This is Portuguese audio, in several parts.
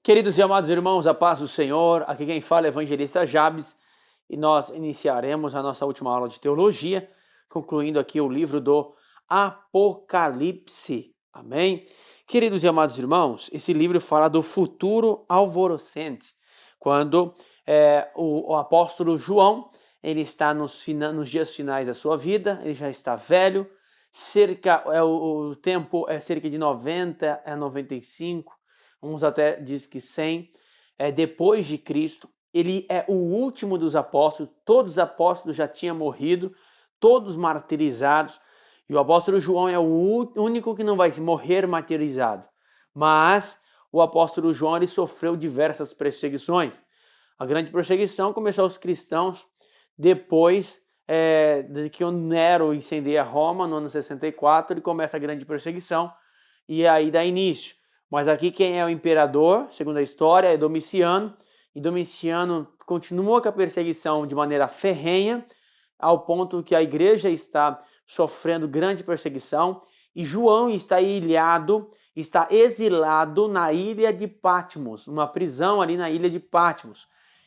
Queridos e amados irmãos, a paz do Senhor, aqui quem fala é o evangelista Jabes e nós iniciaremos a nossa última aula de teologia, concluindo aqui o livro do Apocalipse, amém? Queridos e amados irmãos, esse livro fala do futuro alvorocente, quando o apóstolo João, ele está nos dias finais da sua vida, ele já está velho, o tempo é cerca de 90 a 95, uns até dizem que 100, depois de Cristo. Ele é o último dos apóstolos, todos os apóstolos já tinham morrido, todos martirizados, e o apóstolo João é o único que não vai morrer martirizado. Mas o apóstolo João ele sofreu diversas perseguições. A grande perseguição começou aos cristãos depois de que o Nero incendeia Roma no ano 64, ele começa a grande perseguição e aí dá início. Mas aqui quem é o imperador, segundo a história, é Domiciano. E Domiciano continua com a perseguição de maneira ferrenha, ao ponto que a igreja está sofrendo grande perseguição. E João está ilhado, está exilado na ilha de Patmos, numa prisão ali na ilha de Patmos.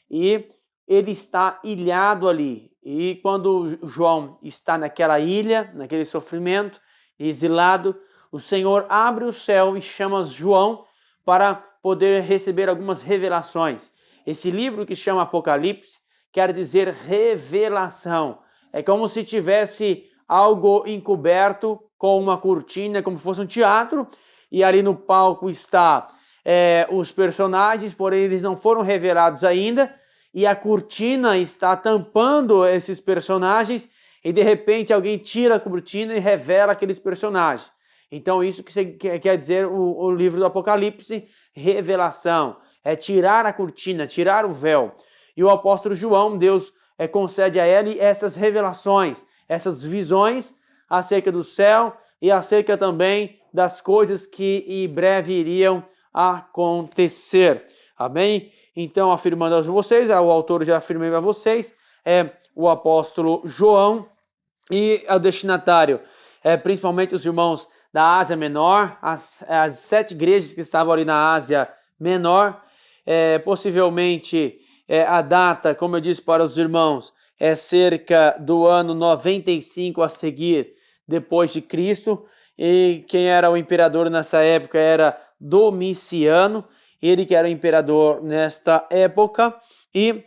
E ele está ilhado ali. E quando João está naquela ilha, naquele sofrimento, exilado, o Senhor abre o céu e chama João para poder receber algumas revelações. Esse livro que chama Apocalipse quer dizer revelação. É como se tivesse algo encoberto com uma cortina, como se fosse um teatro, e ali no palco está os personagens, porém eles não foram revelados ainda, e a cortina está tampando esses personagens, e de repente alguém tira a cortina e revela aqueles personagens. Então isso que quer dizer o livro do Apocalipse, revelação, é tirar a cortina, tirar o véu. E o apóstolo João, Deus concede a ele essas revelações, essas visões acerca do céu e acerca também das coisas que em breve iriam acontecer. Amém? Então, afirmando a vocês, o autor já afirmei a vocês, é o apóstolo João e o destinatário, principalmente os irmãos da Ásia Menor, as 7 igrejas que estavam ali na Ásia Menor, possivelmente a data, como eu disse para os irmãos, é cerca do ano 95 a seguir depois de Cristo, e quem era o imperador nessa época era Domiciano, ele que era o imperador nesta época, e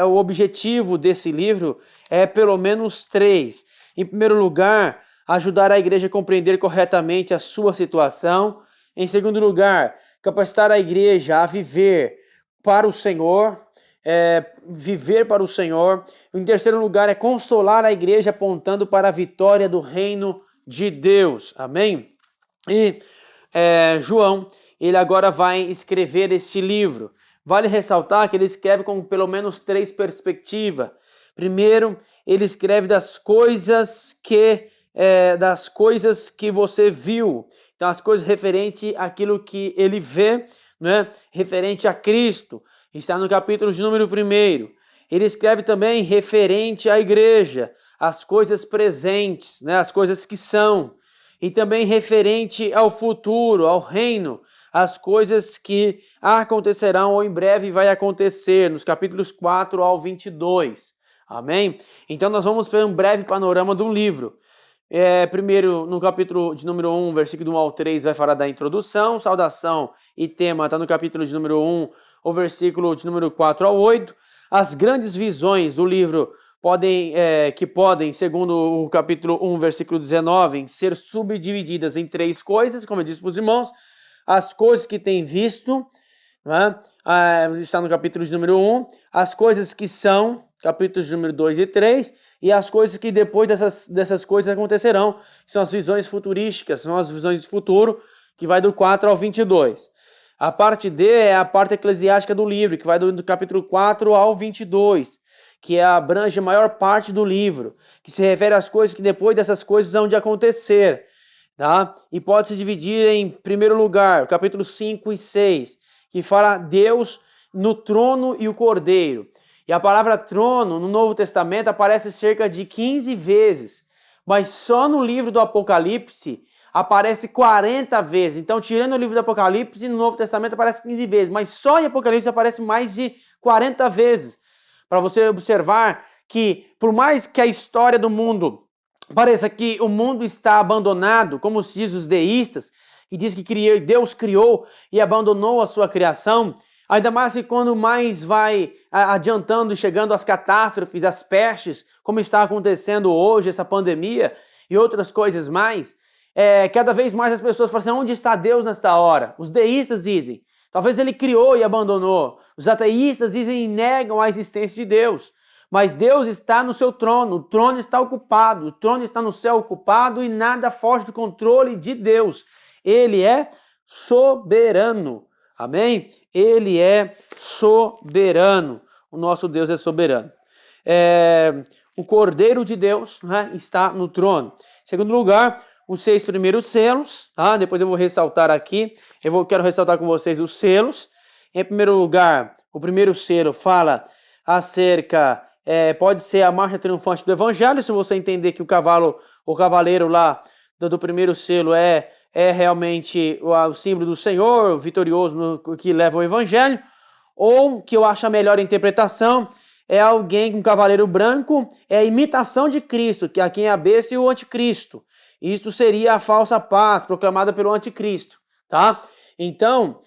o objetivo desse livro é pelo menos 3. Em primeiro lugar, ajudar a igreja a compreender corretamente a sua situação. Em segundo lugar, capacitar a igreja a viver para o Senhor, viver para o Senhor. Em terceiro lugar, é consolar a igreja apontando para a vitória do reino de Deus. Amém? E João, ele agora vai escrever este livro. Vale ressaltar que ele escreve com pelo menos 3 perspectivas. Primeiro, ele escreve das coisas que você viu. Então, as coisas referentes àquilo que ele vê, né? Referente a Cristo. Está no capítulo de número 1. Ele escreve também referente à igreja, as coisas presentes, né? As coisas que são. E também referente ao futuro, ao reino, as coisas que acontecerão ou em breve vai acontecer, nos capítulos 4 ao 22. Amém? Então, nós vamos ver um breve panorama do livro. Primeiro, no capítulo de número 1, versículo 1 ao 3, vai falar da introdução, saudação e tema está no capítulo de número 1, o versículo de número 4 ao 8. As grandes visões do livro podem, segundo o capítulo 1, versículo 19, ser subdivididas em 3 coisas, como eu disse para os irmãos. As coisas que tem visto, né? Está no capítulo de número 1, as coisas que são, capítulos de número 2 e 3, e as coisas que depois dessas coisas acontecerão, são as visões futurísticas, são as visões do futuro, que vai do 4 ao 22. A parte D é a parte eclesiástica do livro, que vai do capítulo 4 ao 22, que abrange a maior parte do livro, que se refere às coisas que depois dessas coisas hão de acontecer, tá? E pode se dividir em primeiro lugar, o capítulo 5 e 6, que fala Deus no trono e o Cordeiro. E a palavra trono no Novo Testamento aparece cerca de 15 vezes, mas só no livro do Apocalipse aparece 40 vezes. Então, tirando o livro do Apocalipse, no Novo Testamento aparece 15 vezes, mas só em Apocalipse aparece mais de 40 vezes. Para você observar que, por mais que a história do mundo pareça que o mundo está abandonado, como se diz os deístas, que diz que Deus criou e abandonou a sua criação, ainda mais que quando mais vai adiantando e chegando às catástrofes, às pestes, como está acontecendo hoje, essa pandemia e outras coisas mais, cada vez mais as pessoas falam assim, onde está Deus nesta hora? Os deístas dizem, talvez ele criou e abandonou. Os ateístas dizem e negam a existência de Deus. Mas Deus está no seu trono, o trono está ocupado, o trono está no céu ocupado e nada foge do controle de Deus. Ele é soberano, amém? Ele é soberano, o nosso Deus é soberano. O Cordeiro de Deus, né, está no trono. Em segundo lugar, os 6 primeiros selos, tá? Depois eu vou ressaltar aqui, quero ressaltar com vocês os selos. Em primeiro lugar, o primeiro selo fala acerca, pode ser a marcha triunfante do Evangelho, se você entender que o cavaleiro lá do primeiro selo é realmente o símbolo do Senhor, vitorioso que leva o Evangelho, ou que eu acho a melhor interpretação, é alguém com um cavaleiro branco, é a imitação de Cristo, que é quem é a besta e o anticristo. Isto seria a falsa paz proclamada pelo anticristo, tá? Então,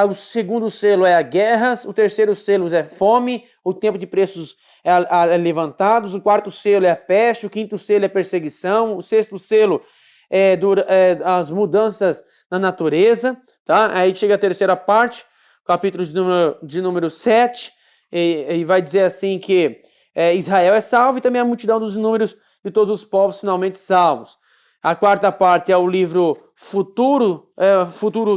o segundo selo é a guerras, o terceiro selo é fome, o tempo de preços levantados, o quarto selo é a peste, o quinto selo é perseguição, o sexto selo as mudanças na natureza, tá? Aí chega a terceira parte, capítulo de número 7, e vai dizer assim que Israel é salvo e também a multidão dos números de todos os povos finalmente salvos. A quarta parte é o livro futuro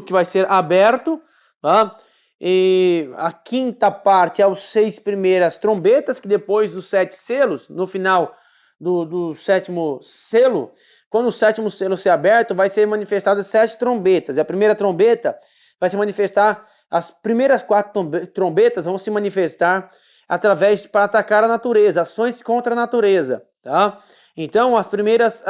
que vai ser aberto, tá? E a quinta parte é os 6 primeiras trombetas, que depois dos 7 selos, no final do sétimo selo, quando o sétimo selo ser aberto, vai ser manifestado 7 trombetas. E a primeira trombeta vai se manifestar, as primeiras 4 trombetas vão se manifestar para atacar a natureza, ações contra a natureza, tá? Então, as primeiras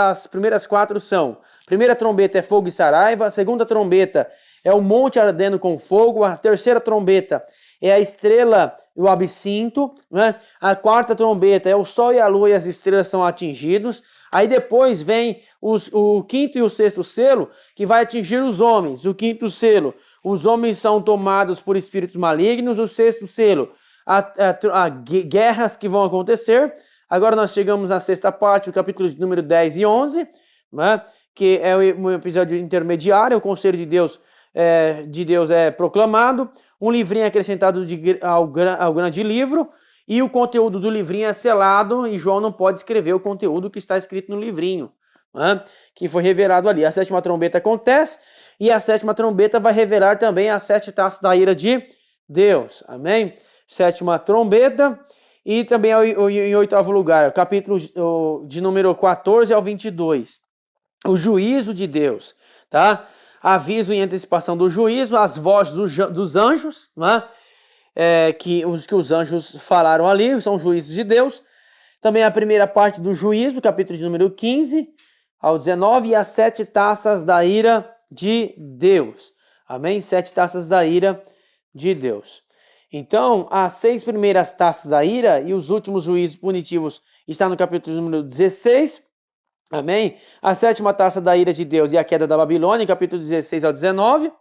4 são: a primeira trombeta é fogo e saraiva, a segunda trombeta é o monte ardendo com fogo, a terceira trombeta é a estrela e o absinto, né? A quarta trombeta é o sol e a lua e as estrelas são atingidos. Aí depois vem o quinto e o sexto selo, que vai atingir os homens. O quinto selo, os homens são tomados por espíritos malignos. O sexto selo, guerras que vão acontecer. Agora nós chegamos na sexta parte, o capítulo de número 10 e 11, né, que é um episódio intermediário, o conselho de Deus é proclamado, um livrinho acrescentado ao grande livro, e o conteúdo do livrinho é selado, e João não pode escrever o conteúdo que está escrito no livrinho, né, que foi revelado ali. A sétima trombeta acontece, e a sétima trombeta vai revelar também as 7 taças da ira de Deus, amém? Sétima trombeta. E também em oitavo lugar, o capítulo de número 14 ao 22. O juízo de Deus, tá? Aviso e antecipação do juízo, as vozes dos anjos, né? Que os anjos falaram ali, são juízos de Deus. Também a primeira parte do juízo, capítulo de número 15 ao 19, e as 7 taças da ira de Deus. Amém? 7 taças da ira de Deus. Então, as 6 primeiras taças da ira e os últimos juízos punitivos está no capítulo número 16. Amém? A 7ª taça da ira de Deus e a queda da Babilônia, capítulo 16 ao 19.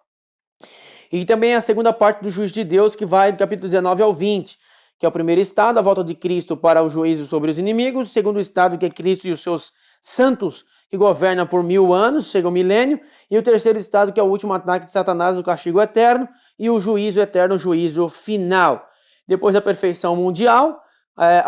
E também a segunda parte do juízo de Deus, que vai do capítulo 19 ao 20, que é o primeiro estado, a volta de Cristo para o juízo sobre os inimigos. O segundo estado, que é Cristo e os seus santos, que governam por 1000 anos, chega o milênio. E o terceiro estado, que é o último ataque de Satanás, o castigo eterno. E o juízo eterno, o juízo final. Depois da perfeição mundial,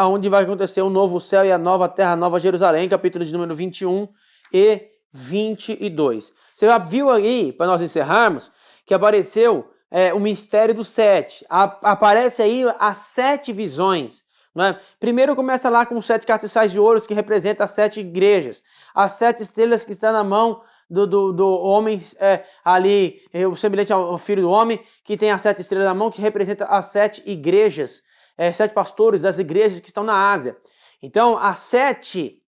onde vai acontecer o novo céu e a nova terra, a nova Jerusalém, capítulo de número 21 e 22. Você já viu aí, para nós encerrarmos, que apareceu o mistério dos 7. Aparece aí as 7 visões. Né? Primeiro começa lá com os 7 castiçais de ouro, que representam as 7 igrejas. As 7 estrelas que estão na mão do homem ali, o semelhante ao filho do homem, que tem as 7 estrelas na mão, que representa as 7 igrejas, 7 pastores das igrejas que estão na Ásia. Então, as sete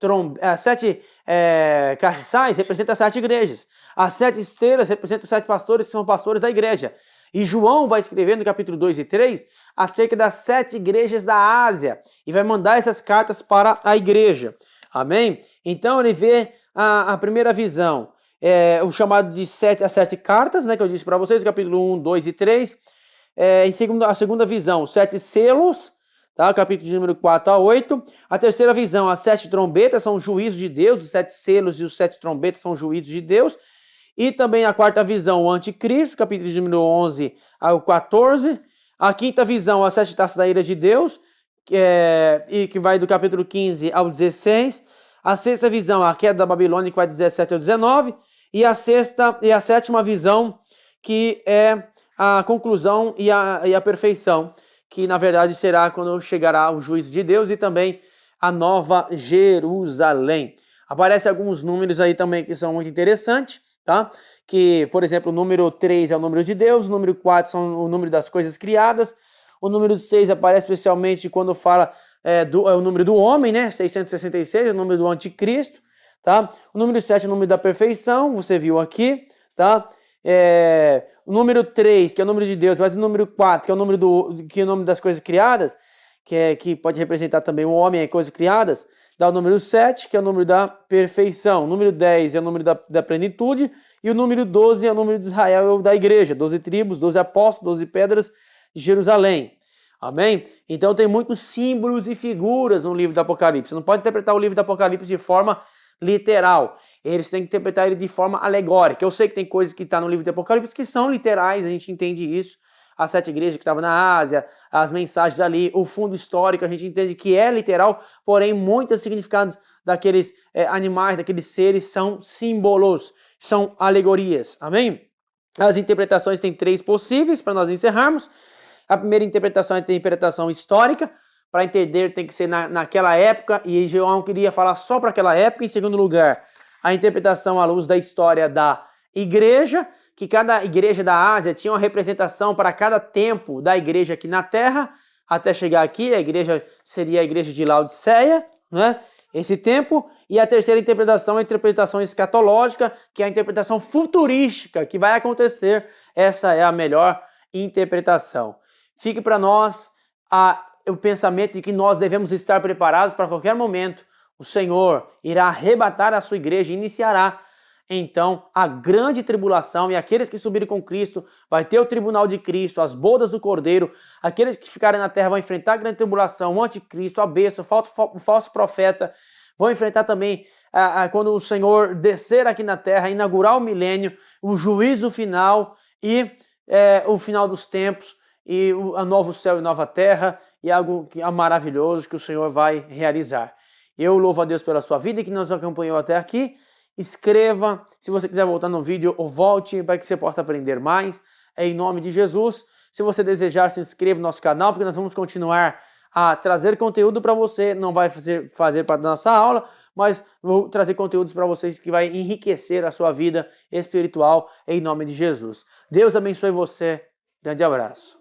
castiçais representam as 7 igrejas. As 7 estrelas representam os 7 pastores, que são pastores da igreja. E João vai escrever no capítulo 2 e 3 acerca das 7 igrejas da Ásia e vai mandar essas cartas para a igreja. Amém? Então ele vê a primeira visão, o chamado de as 7 cartas, né, que eu disse para vocês, capítulo 1, 2 e 3. A segunda visão, os 7 selos, tá? Capítulo de número 4 a 8. A terceira visão, as 7 trombetas, são o juízo de Deus, os 7 selos e os 7 trombetas são o juízo de Deus. E também a quarta visão, o anticristo, capítulo de número 11 ao 14. A quinta visão, as 7 taças da ira de Deus, que vai do capítulo 15 ao 16. A sexta visão, a queda da Babilônia, que vai do 17 ao 19. E a sétima visão, que é a conclusão e a perfeição, que na verdade será quando chegará o juízo de Deus e também a nova Jerusalém. Aparecem alguns números aí também que são muito interessantes, tá? Que, por exemplo, o número 3 é o número de Deus, o número 4 são o número das coisas criadas, o número 6 aparece especialmente quando fala é o número do homem, né? 666 é o número do anticristo, tá? O número 7 é o número da perfeição, você viu aqui, tá? O número 3, que é o número de Deus, mas o número 4, que é o número das coisas criadas, que pode representar também o homem e coisas criadas, dá o número 7, que é o número da perfeição. O número 10 é o número da plenitude, e o número 12 é o número de Israel, da igreja, 12 tribos, 12 apóstolos, 12 pedras de Jerusalém. Amém? Então tem muitos símbolos e figuras no livro do Apocalipse. Você não pode interpretar o livro do Apocalipse de forma literal. Eles têm que interpretar ele de forma alegórica. Eu sei que tem coisas que estão no livro do Apocalipse que são literais, a gente entende isso. As 7 igrejas que estavam na Ásia, as mensagens ali, o fundo histórico, a gente entende que é literal, porém muitos significados daqueles animais, daqueles seres são símbolos, são alegorias. Amém? As interpretações têm 3 possíveis para nós encerrarmos. A primeira interpretação é a interpretação histórica. Para entender tem que ser naquela época, e João queria falar só para aquela época. Em segundo lugar, a interpretação à luz da história da igreja, que cada igreja da Ásia tinha uma representação para cada tempo da igreja aqui na Terra, até chegar aqui, a igreja seria a igreja de Laodiceia, né? Esse tempo. E a terceira interpretação é a interpretação escatológica, que é a interpretação futurística, que vai acontecer. Essa é a melhor interpretação. Fique para nós o pensamento de que nós devemos estar preparados para qualquer momento. O Senhor irá arrebatar a sua igreja e iniciará então a grande tribulação, e aqueles que subirem com Cristo, vai ter o tribunal de Cristo, as bodas do Cordeiro. Aqueles que ficarem na terra vão enfrentar a grande tribulação, o anticristo, a besta, o falso profeta. Vão enfrentar também quando o Senhor descer aqui na terra, inaugurar o milênio, o juízo final e o final dos tempos, e a novo céu e nova terra, e algo maravilhoso que o Senhor vai realizar. Eu louvo a Deus pela sua vida que nos acompanhou até aqui. Escreva, se você quiser voltar no vídeo, ou volte para que você possa aprender mais, em nome de Jesus. Se você desejar, se inscreva no nosso canal, porque nós vamos continuar a trazer conteúdo para você. Não vai fazer parte da nossa aula, mas vou trazer conteúdos para vocês que vai enriquecer a sua vida espiritual, em nome de Jesus. Deus abençoe você. Grande abraço.